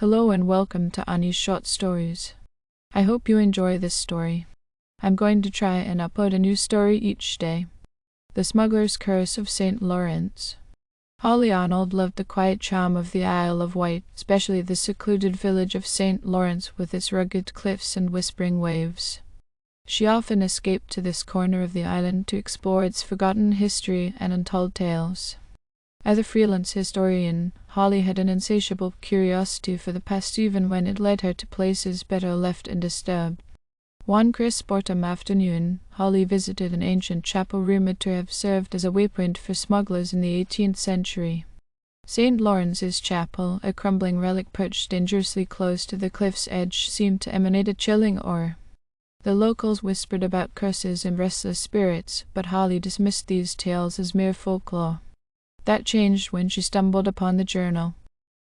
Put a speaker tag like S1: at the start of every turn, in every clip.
S1: Hello and welcome to Annie's Short Stories. I hope you enjoy this story. I'm going to try and upload a new story each day. The Smuggler's Curse of St. Lawrence. Holly Arnold loved the quiet charm of the Isle of Wight, especially the secluded village of St. Lawrence with its rugged cliffs and whispering waves. She often escaped to this corner of the island to explore its forgotten history and untold tales. As a freelance historian, Holly had an insatiable curiosity for the past even when it led her to places better left undisturbed. One crisp autumn afternoon, Holly visited an ancient chapel rumored to have served as a waypoint for smugglers in the 18th century. St. Lawrence's Chapel, a crumbling relic perched dangerously close to the cliff's edge, seemed to emanate a chilling awe. The locals whispered about curses and restless spirits, but Holly dismissed these tales as mere folklore. That changed when she stumbled upon the journal.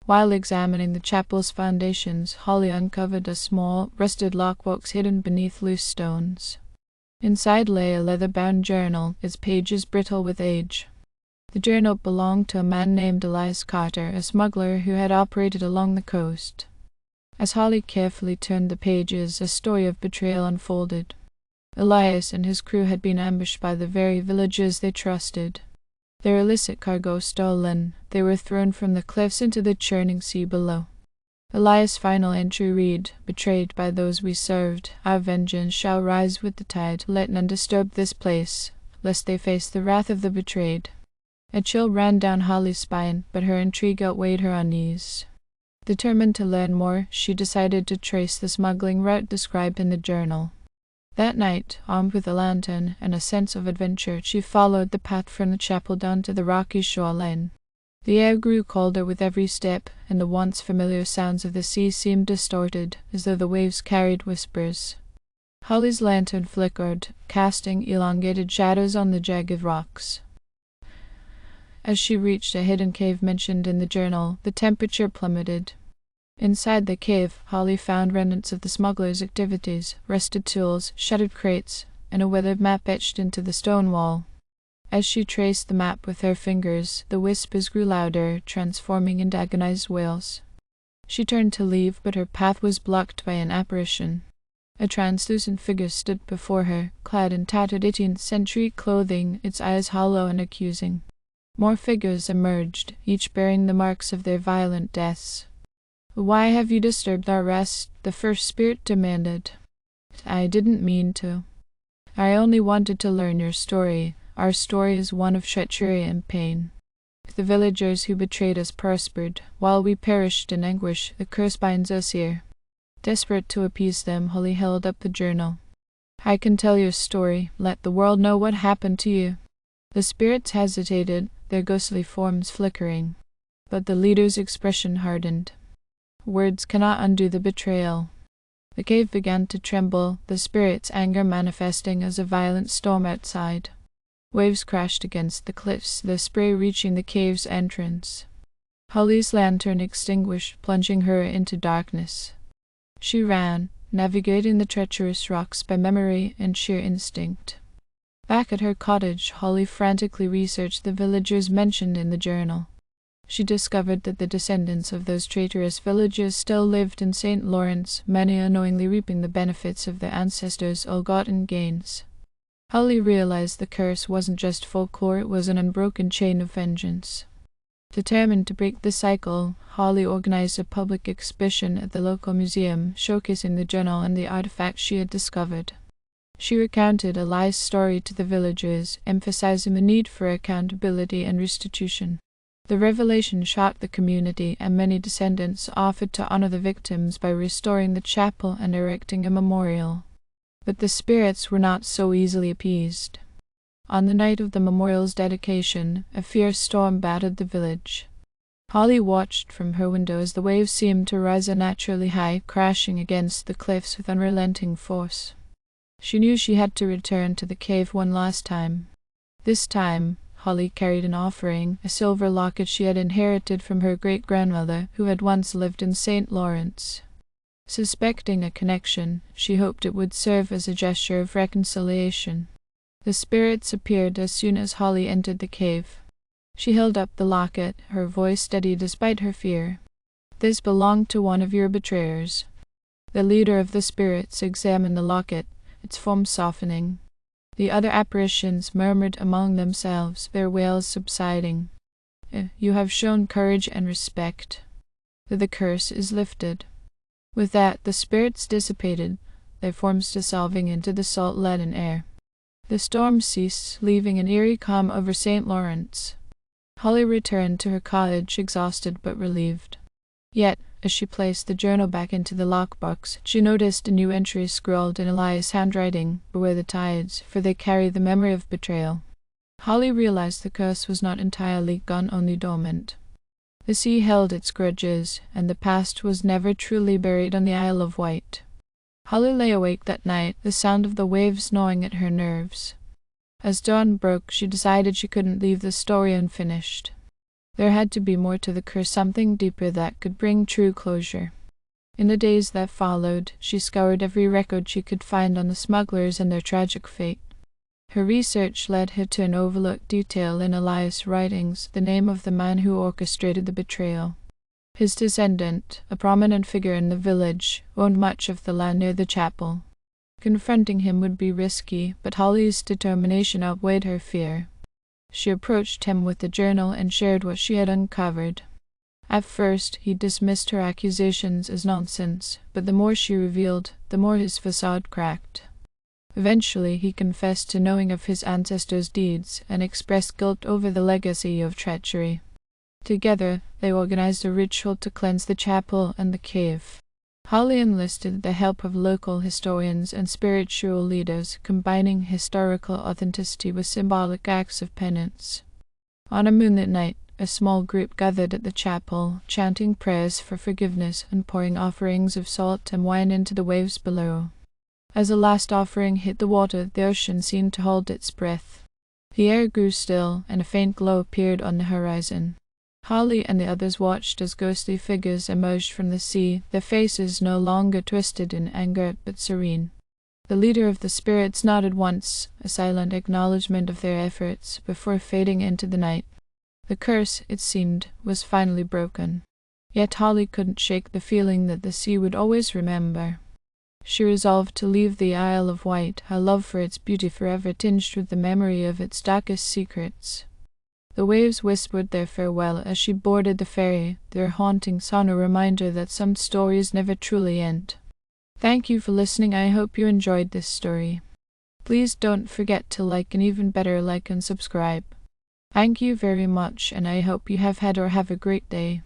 S1: While examining the chapel's foundations, Holly uncovered a small, rusted lockbox hidden beneath loose stones. Inside lay a leather-bound journal, its pages brittle with age. The journal belonged to a man named Elias Carter, a smuggler who had operated along the coast. As Holly carefully turned the pages, a story of betrayal unfolded. Elias and his crew had been ambushed by the very villagers they trusted. Their illicit cargo stolen, they were thrown from the cliffs into the churning sea below. Elias' final entry read, "Betrayed by those we served, our vengeance shall rise with the tide. Let none disturb this place, lest they face the wrath of the betrayed." A chill ran down Holly's spine, but her intrigue outweighed her unease. Determined to learn more, she decided to trace the smuggling route described in the journal. That night, armed with a lantern and a sense of adventure, she followed the path from the chapel down to the rocky shoreline. The air grew colder with every step, and the once familiar sounds of the sea seemed distorted, as though the waves carried whispers. Holly's lantern flickered, casting elongated shadows on the jagged rocks. As she reached a hidden cave mentioned in the journal, the temperature plummeted. Inside the cave, Holly found remnants of the smugglers' activities, rusted tools, shattered crates, and a weathered map etched into the stone wall. As she traced the map with her fingers, the whispers grew louder, transforming into agonized wails. She turned to leave, but her path was blocked by an apparition. A translucent figure stood before her, clad in tattered 18th century clothing, its eyes hollow and accusing. More figures emerged, each bearing the marks of their violent deaths. "Why have you disturbed our rest?" the first spirit demanded. "I didn't mean to. I only wanted to learn your story. Our story is one of treachery and pain. The villagers who betrayed us prospered, while we perished in anguish. The curse binds us here." Desperate to appease them, Holly held up the journal. "I can tell your story. Let the world know what happened to you." The spirits hesitated, their ghostly forms flickering. But the leader's expression hardened. "Words cannot undo the betrayal." The cave began to tremble, the spirit's anger manifesting as a violent storm outside. Waves crashed against the cliffs, the spray reaching the cave's entrance. Holly's lantern extinguished, plunging her into darkness. She ran, navigating the treacherous rocks by memory and sheer instinct. Back at her cottage, Holly frantically researched the villagers mentioned in the journal. She discovered that the descendants of those traitorous villagers still lived in St. Lawrence, many unknowingly reaping the benefits of their ancestors' ill-gotten gains. Holly realized the curse wasn't just folklore, it was an unbroken chain of vengeance. Determined to break the cycle, Holly organized a public exhibition at the local museum, showcasing the journal and the artifacts she had discovered. She recounted Elias' story to the villagers, emphasizing the need for accountability and restitution. The revelation shocked the community, and many descendants offered to honor the victims by restoring the chapel and erecting a memorial. But the spirits were not so easily appeased. On the night of the memorial's dedication, a fierce storm battered the village. Holly watched from her window as the waves seemed to rise unnaturally high, crashing against the cliffs with unrelenting force. She knew she had to return to the cave one last time. This time, Holly carried an offering, a silver locket she had inherited from her great-grandmother, who had once lived in St. Lawrence. Suspecting a connection, she hoped it would serve as a gesture of reconciliation. The spirits appeared as soon as Holly entered the cave. She held up the locket, her voice steady despite her fear. This belonged to one of your betrayers. The leader of the spirits examined the locket, its form softening. The other apparitions murmured among themselves, their wails subsiding. You have shown courage and respect. The curse is lifted. With that, the spirits dissipated, their forms dissolving into the salt-leaden air. The storm ceased, leaving an eerie calm over St. Lawrence. Holly returned to her cottage, exhausted but relieved. Yet, as she placed the journal back into the lockbox, she noticed a new entry scrawled in Elias' handwriting, "Beware the tides, for they carry the memory of betrayal." Holly realized the curse was not entirely gone, only dormant. The sea held its grudges, and the past was never truly buried on the Isle of Wight. Holly lay awake that night, the sound of the waves gnawing at her nerves. As dawn broke, she decided she couldn't leave the story unfinished. There had to be more to the curse, something deeper that could bring true closure. In the days that followed, she scoured every record she could find on the smugglers and their tragic fate. Her research led her to an overlooked detail in Elias' writings, the name of the man who orchestrated the betrayal. His descendant, a prominent figure in the village, owned much of the land near the chapel. Confronting him would be risky, but Holly's determination outweighed her fear. She approached him with the journal and shared what she had uncovered. At first, he dismissed her accusations as nonsense, but the more she revealed, the more his facade cracked. Eventually, he confessed to knowing of his ancestors' deeds and expressed guilt over the legacy of treachery. Together, they organized a ritual to cleanse the chapel and the cave. Holly enlisted the help of local historians and spiritual leaders, combining historical authenticity with symbolic acts of penance. On a moonlit night, a small group gathered at the chapel, chanting prayers for forgiveness and pouring offerings of salt and wine into the waves below. As the last offering hit the water, the ocean seemed to hold its breath. The air grew still, and a faint glow appeared on the horizon. Holly and the others watched as ghostly figures emerged from the sea, their faces no longer twisted in anger but serene. The leader of the spirits nodded once, a silent acknowledgement of their efforts, before fading into the night. The curse, it seemed, was finally broken. Yet Holly couldn't shake the feeling that the sea would always remember. She resolved to leave the Isle of Wight, her love for its beauty forever tinged with the memory of its darkest secrets. The waves whispered their farewell as she boarded the ferry, their haunting sound a reminder that some stories never truly end. Thank you for listening. I hope you enjoyed this story. Please don't forget to like, and even better, like and subscribe. Thank you very much, and I hope you have had or have a great day.